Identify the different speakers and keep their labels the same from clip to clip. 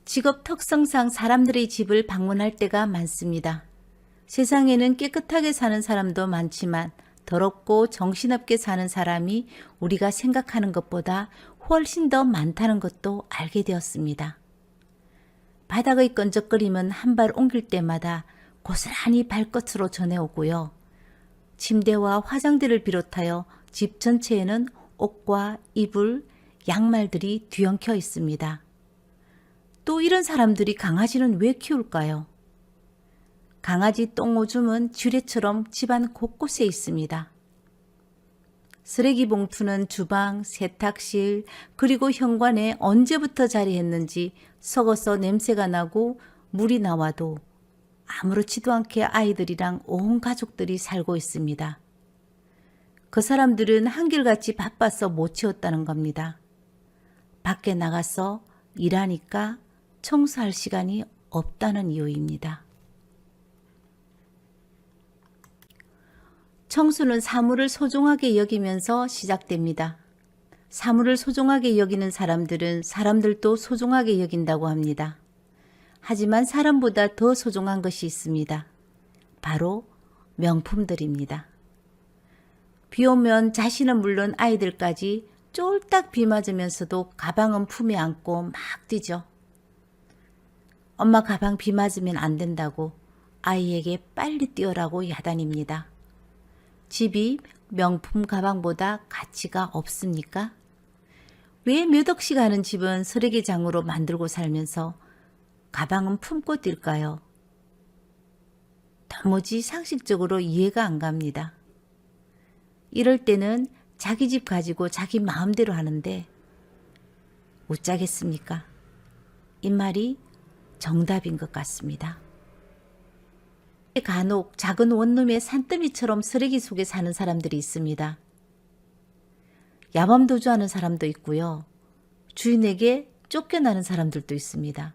Speaker 1: 직업 특성상 사람들의 집을 방문할 때가 많습니다. 세상에는 깨끗하게 사는 사람도 많지만 더럽고 정신없게 사는 사람이 우리가 생각하는 것보다 훨씬 더 많다는 것도 알게 되었습니다. 바닥의 끈적거림은 한 발 옮길 때마다 고스란히 발끝으로 전해오고요. 침대와 화장대를 비롯하여 집 전체에는 옷과 이불, 양말들이 뒤엉켜 있습니다. 또 이런 사람들이 강아지는 왜 키울까요? 강아지 똥오줌은 쥐레처럼 집안 곳곳에 있습니다. 쓰레기 봉투는 주방, 세탁실, 그리고 현관에 언제부터 자리했는지 썩어서 냄새가 나고 물이 나와도 아무렇지도 않게 아이들이랑 온 가족들이 살고 있습니다. 그 사람들은 한결같이 바빠서 못 치웠다는 겁니다. 밖에 나가서 일하니까 청소할 시간이 없다는 이유입니다. 청소는 사물을 소중하게 여기면서 시작됩니다. 사물을 소중하게 여기는 사람들은 사람들도 소중하게 여긴다고 합니다. 하지만 사람보다 더 소중한 것이 있습니다. 바로 명품들입니다. 비 오면 자신은 물론 아이들까지 쫄딱 비 맞으면서도 가방은 품에 안고 막 뛰죠. 엄마 가방 비 맞으면 안 된다고 아이에게 빨리 뛰어라고 야단입니다. 집이 명품 가방보다 가치가 없습니까? 왜 몇 억씩 하는 집은 쓰레기장으로 만들고 살면서 가방은 품고 뛸까요? 도무지 상식적으로 이해가 안 갑니다. 이럴 때는 자기 집 가지고 자기 마음대로 하는데 어쩌겠습니까? 이 말이 정답인 것 같습니다. 간혹 작은 원룸의 산더미처럼 쓰레기 속에 사는 사람들이 있습니다. 야밤도주하는 사람도 있고요. 주인에게 쫓겨나는 사람들도 있습니다.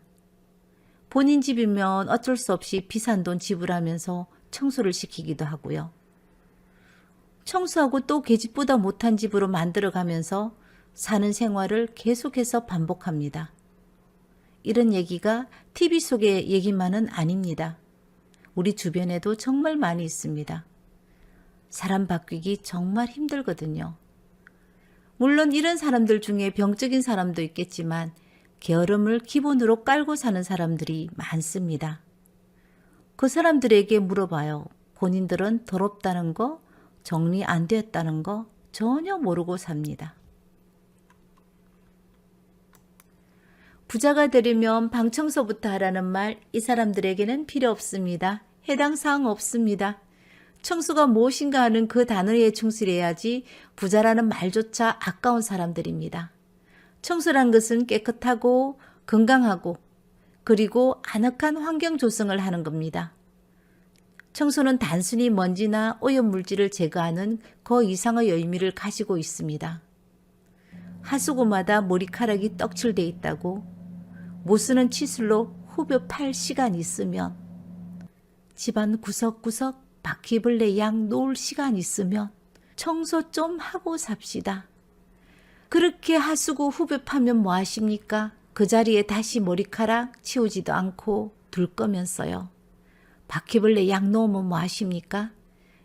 Speaker 1: 본인 집이면 어쩔 수 없이 비싼 돈 지불하면서 청소를 시키기도 하고요. 청소하고 또 계집보다 못한 집으로 만들어가면서 사는 생활을 계속해서 반복합니다. 이런 얘기가 TV 속의 얘기만은 아닙니다. 우리 주변에도 정말 많이 있습니다. 사람 바뀌기 정말 힘들거든요. 물론 이런 사람들 중에 병적인 사람도 있겠지만 게으름을 기본으로 깔고 사는 사람들이 많습니다. 그 사람들에게 물어봐요. 본인들은 더럽다는 거, 정리 안 되었다는 거 전혀 모르고 삽니다. 부자가 되려면 방 청소부터 하라는 말, 이 사람들에게는 필요 없습니다. 해당 사항 없습니다. 청소가 무엇인가 하는 그 단어에 충실해야지 부자라는 말조차 아까운 사람들입니다. 청소란 것은 깨끗하고 건강하고 그리고 아늑한 환경 조성을 하는 겁니다. 청소는 단순히 먼지나 오염물질을 제거하는 그 이상의 의미를 가지고 있습니다. 하수구마다 머리카락이 떡칠돼 있다고 못쓰는 치술로 후벼 팔 시간 있으면 집안 구석구석 바퀴벌레 양 놓을 시간 있으면 청소 좀 하고 삽시다. 그렇게 하수구 후벼 파면 뭐 하십니까? 그 자리에 다시 머리카락 치우지도 않고 둘 거면서요. 바퀴벌레 약 놓으면 뭐 하십니까?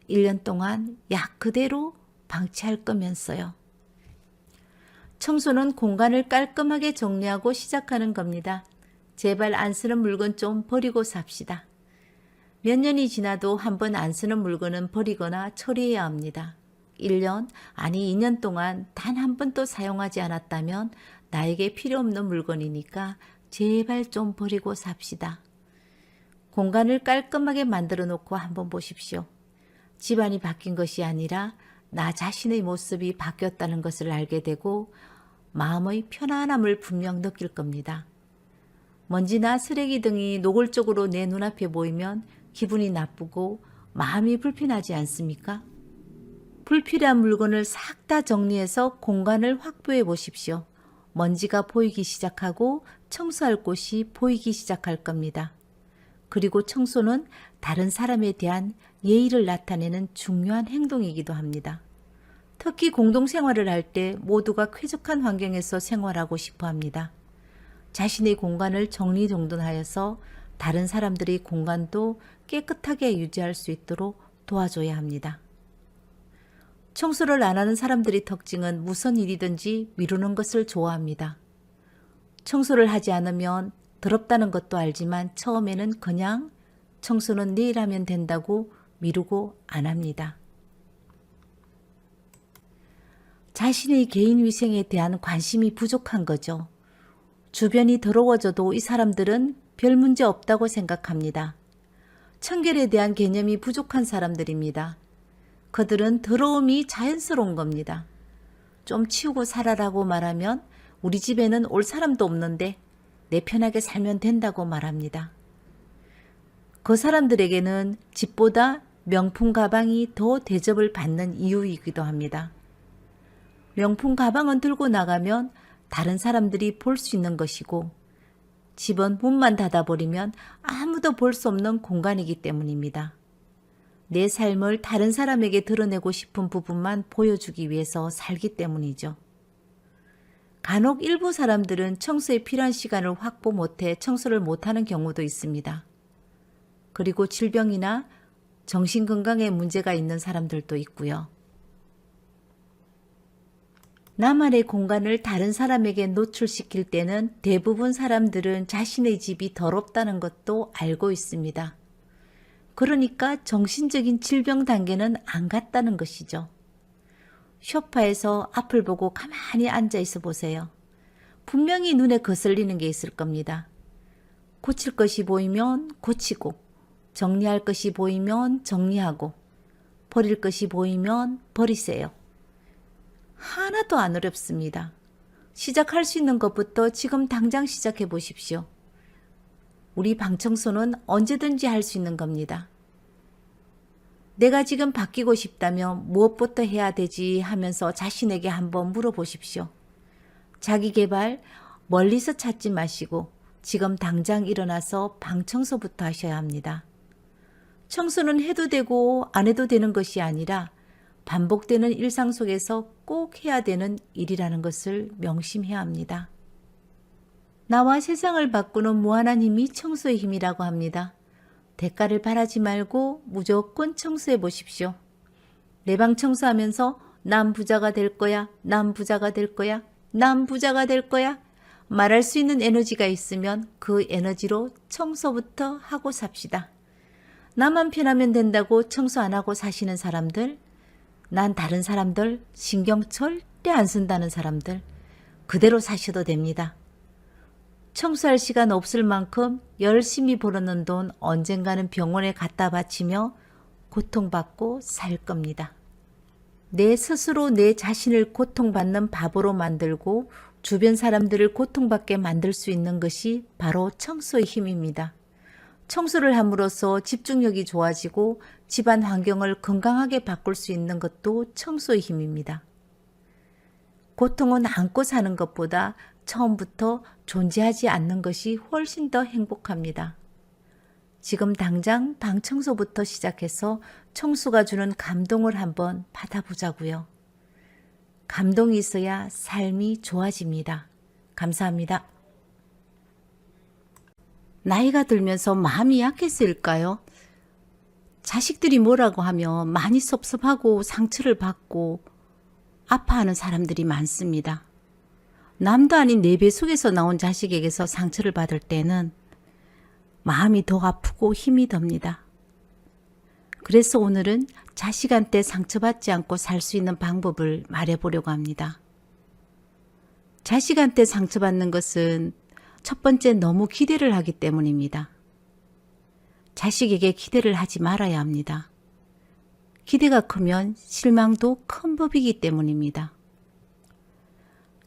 Speaker 1: 1년 동안 약 그대로 방치할 거면서요. 청소는 공간을 깔끔하게 정리하고 시작하는 겁니다. 제발 안 쓰는 물건 좀 버리고 삽시다. 몇 년이 지나도 한 번 안 쓰는 물건은 버리거나 처리해야 합니다. 1년, 아니 2년 동안 단 한 번도 사용하지 않았다면 나에게 필요 없는 물건이니까 제발 좀 버리고 삽시다. 공간을 깔끔하게 만들어 놓고 한번 보십시오. 집안이 바뀐 것이 아니라 나 자신의 모습이 바뀌었다는 것을 알게 되고 마음의 편안함을 분명 느낄 겁니다. 먼지나 쓰레기 등이 노골적으로 내 눈앞에 보이면 기분이 나쁘고 마음이 불편하지 않습니까? 불필요한 물건을 싹 다 정리해서 공간을 확보해 보십시오. 먼지가 보이기 시작하고 청소할 곳이 보이기 시작할 겁니다. 그리고 청소는 다른 사람에 대한 예의를 나타내는 중요한 행동이기도 합니다. 특히 공동생활을 할 때 모두가 쾌적한 환경에서 생활하고 싶어 합니다. 자신의 공간을 정리정돈하여서 다른 사람들의 공간도 깨끗하게 유지할 수 있도록 도와줘야 합니다. 청소를 안 하는 사람들의 특징은 무슨 일이든지 미루는 것을 좋아합니다. 청소를 하지 않으면 더럽다는 것도 알지만 처음에는 그냥 청소는 내일 하면 된다고 미루고 안 합니다. 자신의 개인 위생에 대한 관심이 부족한 거죠. 주변이 더러워져도 이 사람들은 별 문제 없다고 생각합니다. 청결에 대한 개념이 부족한 사람들입니다. 그들은 더러움이 자연스러운 겁니다. 좀 치우고 살아라고 말하면 우리 집에는 올 사람도 없는데 내 편하게 살면 된다고 말합니다. 그 사람들에게는 집보다 명품 가방이 더 대접을 받는 이유이기도 합니다. 명품 가방은 들고 나가면 다른 사람들이 볼 수 있는 것이고 집은 문만 닫아버리면 아무도 볼 수 없는 공간이기 때문입니다. 내 삶을 다른 사람에게 드러내고 싶은 부분만 보여주기 위해서 살기 때문이죠. 간혹 일부 사람들은 청소에 필요한 시간을 확보 못해 청소를 못하는 경우도 있습니다. 그리고 질병이나 정신건강에 문제가 있는 사람들도 있고요. 나만의 공간을 다른 사람에게 노출시킬 때는 대부분 사람들은 자신의 집이 더럽다는 것도 알고 있습니다. 그러니까 정신적인 질병 단계는 안 갔다는 것이죠. 소파에서 앞을 보고 가만히 앉아 있어 보세요. 분명히 눈에 거슬리는 게 있을 겁니다. 고칠 것이 보이면 고치고, 정리할 것이 보이면 정리하고, 버릴 것이 보이면 버리세요. 하나도 안 어렵습니다. 시작할 수 있는 것부터 지금 당장 시작해 보십시오. 우리 방 청소는 언제든지 할 수 있는 겁니다. 내가 지금 바뀌고 싶다면 무엇부터 해야 되지 하면서 자신에게 한번 물어보십시오. 자기 개발 멀리서 찾지 마시고 지금 당장 일어나서 방 청소부터 하셔야 합니다. 청소는 해도 되고 안 해도 되는 것이 아니라 반복되는 일상 속에서 꼭 해야 되는 일이라는 것을 명심해야 합니다. 나와 세상을 바꾸는 무한한 힘이 청소의 힘이라고 합니다. 대가를 바라지 말고 무조건 청소해 보십시오. 내 방 청소하면서 난 부자가 될 거야, 난 부자가 될 거야, 난 부자가 될 거야 말할 수 있는 에너지가 있으면 그 에너지로 청소부터 하고 삽시다. 나만 편하면 된다고 청소 안 하고 사시는 사람들, 난 다른 사람들 신경 절대 안 쓴다는 사람들 그대로 사셔도 됩니다. 청소할 시간 없을 만큼 열심히 벌어놓은 돈 언젠가는 병원에 갖다 바치며 고통받고 살 겁니다. 내 스스로 내 자신을 고통받는 바보로 만들고 주변 사람들을 고통받게 만들 수 있는 것이 바로 청소의 힘입니다. 청소를 함으로써 집중력이 좋아지고 집안 환경을 건강하게 바꿀 수 있는 것도 청소의 힘입니다. 고통은 안고 사는 것보다 처음부터 존재하지 않는 것이 훨씬 더 행복합니다. 지금 당장 방 청소부터 시작해서 청소가 주는 감동을 한번 받아보자고요. 감동이 있어야 삶이 좋아집니다. 감사합니다. 나이가 들면서 마음이 약해서일까요? 자식들이 뭐라고 하면 많이 섭섭하고 상처를 받고 아파하는 사람들이 많습니다. 남도 아닌 내 배 속에서 나온 자식에게서 상처를 받을 때는 마음이 더 아프고 힘이 듭니다. 그래서 오늘은 자식한테 상처받지 않고 살 수 있는 방법을 말해보려고 합니다. 자식한테 상처받는 것은 첫 번째 너무 기대를 하기 때문입니다. 자식에게 기대를 하지 말아야 합니다. 기대가 크면 실망도 큰 법이기 때문입니다.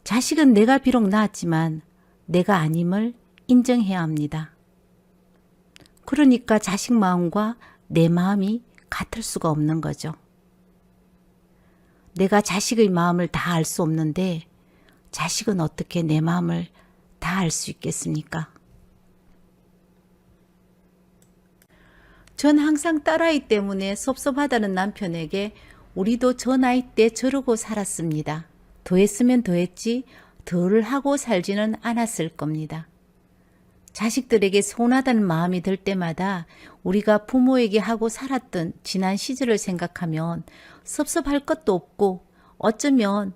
Speaker 1: 자식은 내가 비록 낳았지만 내가 아님을 인정해야 합니다. 그러니까 자식 마음과 내 마음이 같을 수가 없는 거죠. 내가 자식의 마음을 다 알 수 없는데 자식은 어떻게 내 마음을 다 알 수 있겠습니까? 전 항상 딸아이 때문에 섭섭하다는 남편에게 우리도 저 나이 때 저러고 살았습니다. 더 했으면 더 했지 덜을 하고 살지는 않았을 겁니다. 자식들에게 서운하다는 마음이 들 때마다 우리가 부모에게 하고 살았던 지난 시절을 생각하면 섭섭할 것도 없고 어쩌면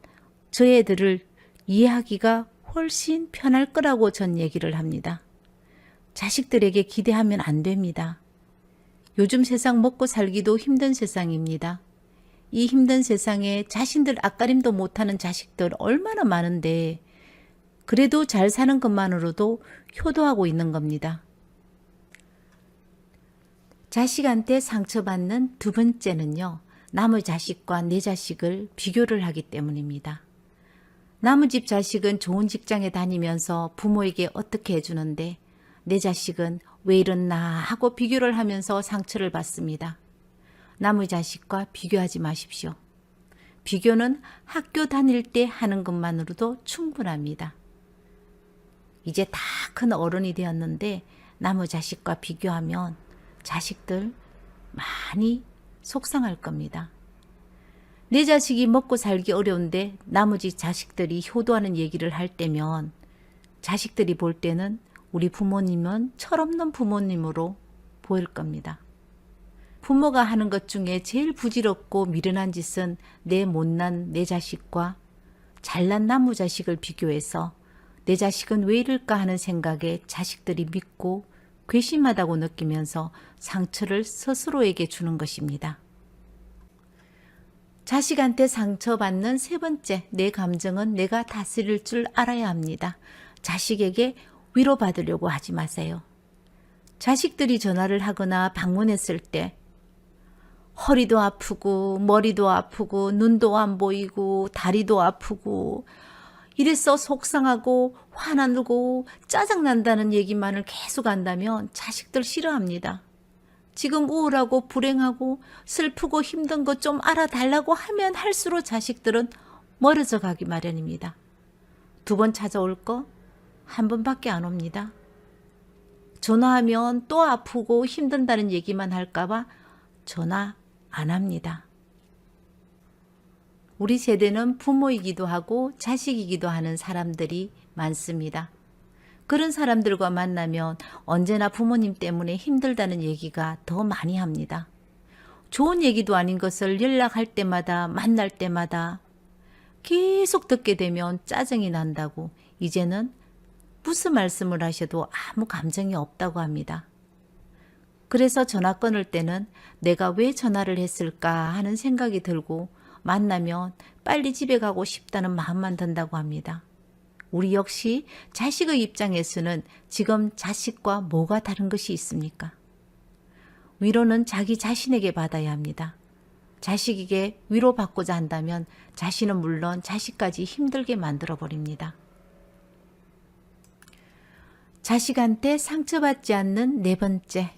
Speaker 1: 저 애들을 이해하기가 훨씬 편할 거라고 전 얘기를 합니다. 자식들에게 기대하면 안 됩니다. 요즘 세상 먹고 살기도 힘든 세상입니다. 이 힘든 세상에 자신들 앞가림도 못하는 자식들 얼마나 많은데 그래도 잘 사는 것만으로도 효도하고 있는 겁니다. 자식한테 상처받는 두 번째는요. 남의 자식과 내 자식을 비교를 하기 때문입니다. 남의 집 자식은 좋은 직장에 다니면서 부모에게 어떻게 해주는데 내 자식은 왜 이렇나 하고 비교를 하면서 상처를 받습니다. 남의 자식과 비교하지 마십시오. 비교는 학교 다닐 때 하는 것만으로도 충분합니다. 이제 다 큰 어른이 되었는데 남의 자식과 비교하면 자식들 많이 속상할 겁니다. 내 자식이 먹고 살기 어려운데 나머지 자식들이 효도하는 얘기를 할 때면 자식들이 볼 때는 우리 부모님은 철없는 부모님으로 보일 겁니다. 부모가 하는 것 중에 제일 부질없고 미련한 짓은 내 못난 내 자식과 잘난 나무 자식을 비교해서 내 자식은 왜 이럴까 하는 생각에 자식들이 믿고 괘씸하다고 느끼면서 상처를 스스로에게 주는 것입니다. 자식한테 상처받는 세 번째, 내 감정은 내가 다스릴 줄 알아야 합니다. 자식에게 위로받으려고 하지 마세요. 자식들이 전화를 하거나 방문했을 때 허리도 아프고 머리도 아프고 눈도 안 보이고 다리도 아프고 이래서 속상하고 화나고 짜증난다는 얘기만을 계속 한다면 자식들 싫어합니다. 지금 우울하고 불행하고 슬프고 힘든 것 좀 알아달라고 하면 할수록 자식들은 멀어져 가기 마련입니다. 2번 찾아올 거 1번밖에 안 옵니다. 전화하면 또 아프고 힘든다는 얘기만 할까봐 전화 안 합니다. 우리 세대는 부모이기도 하고 자식이기도 하는 사람들이 많습니다. 그런 사람들과 만나면 언제나 부모님 때문에 힘들다는 얘기가 더 많이 합니다. 좋은 얘기도 아닌 것을 연락할 때마다 만날 때마다 계속 듣게 되면 짜증이 난다고 이제는 무슨 말씀을 하셔도 아무 감정이 없다고 합니다. 그래서 전화 끊을 때는 내가 왜 전화를 했을까 하는 생각이 들고 만나면 빨리 집에 가고 싶다는 마음만 든다고 합니다. 우리 역시 자식의 입장에서는 지금 자식과 뭐가 다른 것이 있습니까? 위로는 자기 자신에게 받아야 합니다. 자식에게 위로받고자 한다면 자신은 물론 자식까지 힘들게 만들어버립니다. 자식한테 상처받지 않는 네 번째,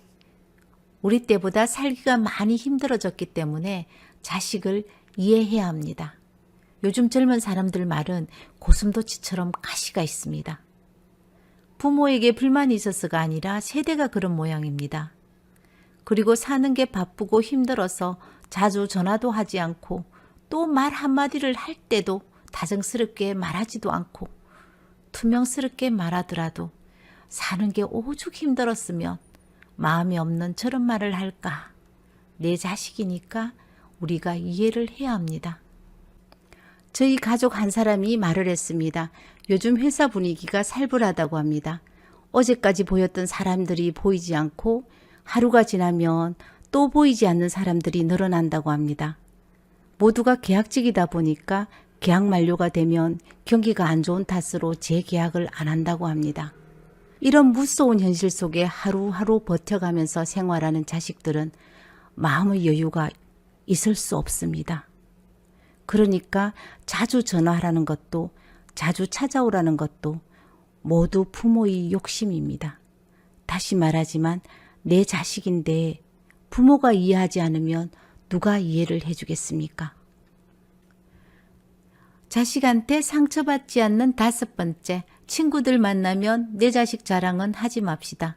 Speaker 1: 우리 때보다 살기가 많이 힘들어졌기 때문에 자식을 이해해야 합니다. 요즘 젊은 사람들 말은 고슴도치처럼 가시가 있습니다. 부모에게 불만이 있어서가 아니라 세대가 그런 모양입니다. 그리고 사는 게 바쁘고 힘들어서 자주 전화도 하지 않고 또 말 한마디를 할 때도 다정스럽게 말하지도 않고 투명스럽게 말하더라도 사는 게 오죽 힘들었으면 마음이 없는 저런 말을 할까. 내 자식이니까 우리가 이해를 해야 합니다. 저희 가족 한 사람이 말을 했습니다. 요즘 회사 분위기가 살벌하다고 합니다. 어제까지 보였던 사람들이 보이지 않고 하루가 지나면 또 보이지 않는 사람들이 늘어난다고 합니다. 모두가 계약직이다 보니까 계약 만료가 되면 경기가 안 좋은 탓으로 재계약을 안 한다고 합니다. 이런 무서운 현실 속에 하루하루 버텨가면서 생활하는 자식들은 마음의 여유가 있을 수 없습니다. 그러니까 자주 전화하라는 것도 자주 찾아오라는 것도 모두 부모의 욕심입니다. 다시 말하지만 내 자식인데 부모가 이해하지 않으면 누가 이해를 해주겠습니까? 자식한테 상처받지 않는 5번째, 친구들 만나면 내 자식 자랑은 하지 맙시다.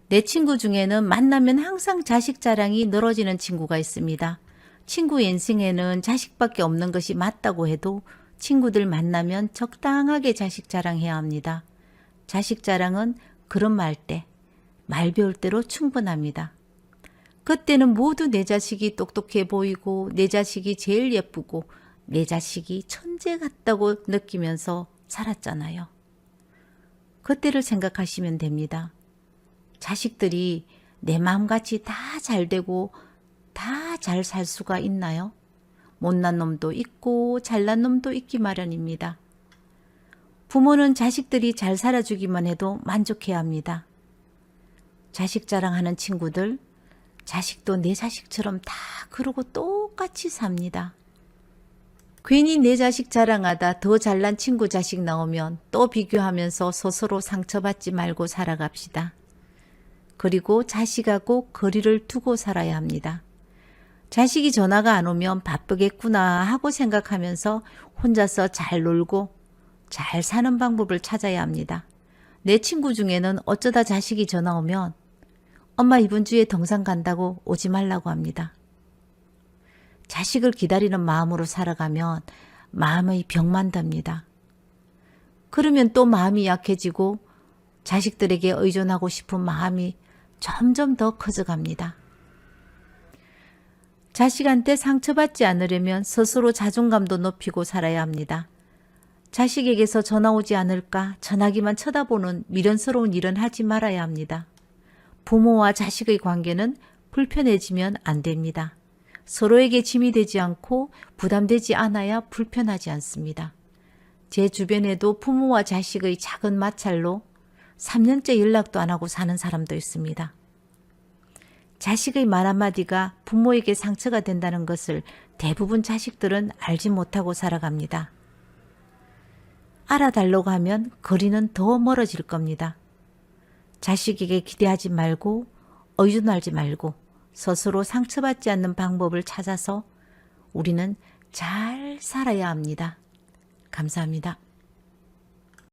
Speaker 1: 내 친구 중에는 만나면 항상 자식 자랑이 늘어지는 친구가 있습니다. 친구 인생에는 자식밖에 없는 것이 맞다고 해도 친구들 만나면 적당하게 자식 자랑해야 합니다. 자식 자랑은 그런 말 때, 말 배울 대로 충분합니다. 그때는 모두 내 자식이 똑똑해 보이고 내 자식이 제일 예쁘고 내 자식이 천재 같다고 느끼면서 살았잖아요. 그때를 생각하시면 됩니다. 자식들이 내 마음같이 다 잘되고 다 잘 살 수가 있나요? 못난 놈도 있고 잘난 놈도 있기 마련입니다. 부모는 자식들이 잘 살아주기만 해도 만족해야 합니다. 자식 자랑하는 친구들, 자식도 내 자식처럼 다 그러고 똑같이 삽니다. 괜히 내 자식 자랑하다 더 잘난 친구 자식 나오면 또 비교하면서 스스로 상처받지 말고 살아갑시다. 그리고 자식하고 거리를 두고 살아야 합니다. 자식이 전화가 안 오면 바쁘겠구나 하고 생각하면서 혼자서 잘 놀고 잘 사는 방법을 찾아야 합니다. 내 친구 중에는 어쩌다 자식이 전화 오면 엄마 이번 주에 등산 간다고 오지 말라고 합니다. 자식을 기다리는 마음으로 살아가면 마음의 병만 듭니다. 그러면 또 마음이 약해지고 자식들에게 의존하고 싶은 마음이 점점 더 커져갑니다. 자식한테 상처받지 않으려면 스스로 자존감도 높이고 살아야 합니다. 자식에게서 전화 오지 않을까 전화기만 쳐다보는 미련스러운 일은 하지 말아야 합니다. 부모와 자식의 관계는 불편해지면 안 됩니다. 서로에게 짐이 되지 않고 부담되지 않아야 불편하지 않습니다. 제 주변에도 부모와 자식의 작은 마찰로 3년째 연락도 안 하고 사는 사람도 있습니다. 자식의 말 한마디가 부모에게 상처가 된다는 것을 대부분 자식들은 알지 못하고 살아갑니다. 알아달라고 하면 거리는 더 멀어질 겁니다. 자식에게 기대하지 말고 의존하지 말고 스스로 상처받지 않는 방법을 찾아서 우리는 잘 살아야 합니다. 감사합니다.